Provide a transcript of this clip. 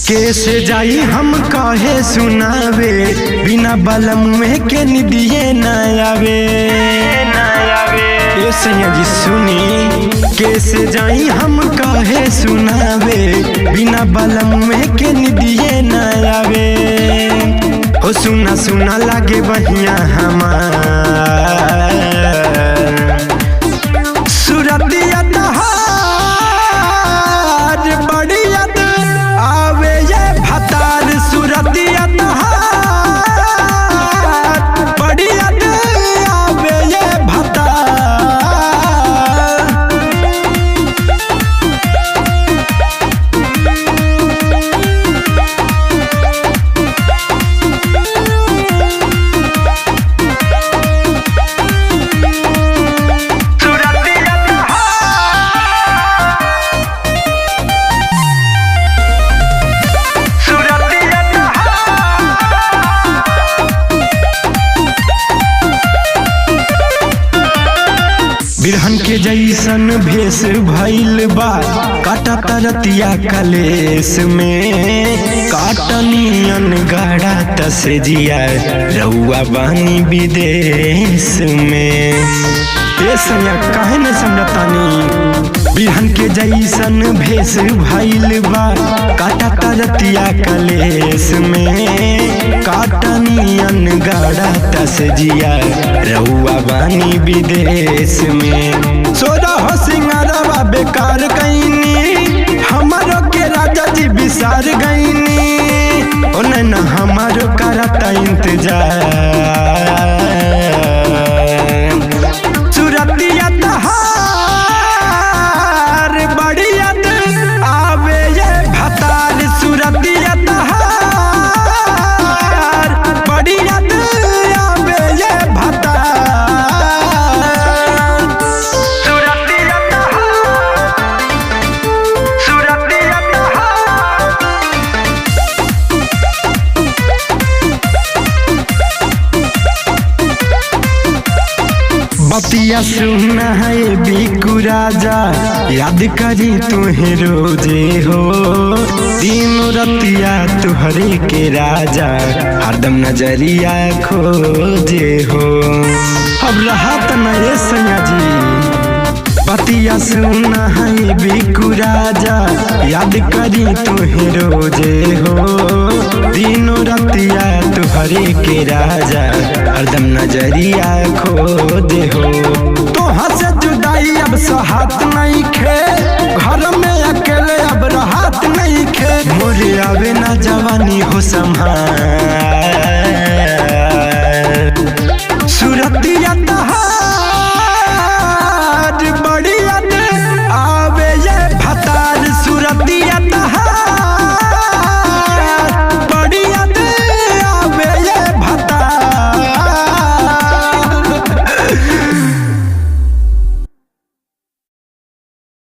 कैसे जाई हम कहे सुनावे बिना बलम में के निदिए न आवे। ए सैया जी सुनी कैसे जाई हम कहे सुनावे बिना बलम में के निदिए न आवे। हो सुना सुना लागे बहिया हमार सुरतिया बिरहन के जैसन भेष भइल बा काटा तरतिया कलेस में काटनियन गाड़ा तसजिया रउआ बानी विदेश में। ऐसा काहे न समझतानी बिरहन के जैसन भेष भइल बा काटा तरतिया कलेस में काटनियन गाड़ा तसजिया रउआ बानी विदेश में। सोरा हो सिंगारवा बेकार गईनी हमारो के राजा जी बिसार गईनी ओने न हमारो करता इंतजार सुरतिया तहार बड़ी याद आवे ये भतार सुरतिया तहार बड़ी याद आवे ये बतिया सुना है बिकु राजा याद करी तुहे रोजे हो दिन रतिया तुहरे के राजा हरदम नजरिया खोजे हो। अब रहा न ये सैया जी बतिया सुना है बिकु राजा याद करी तुहे रोजे हो दिनो रतिया तुहरे के राजा हरदम नजरिया खोजे हो। तोहाँ से जुदाई अब सहात नहीं खे घर में अकेले अब राहत नहीं खे मोरे आवे ना जवानी हो संभाल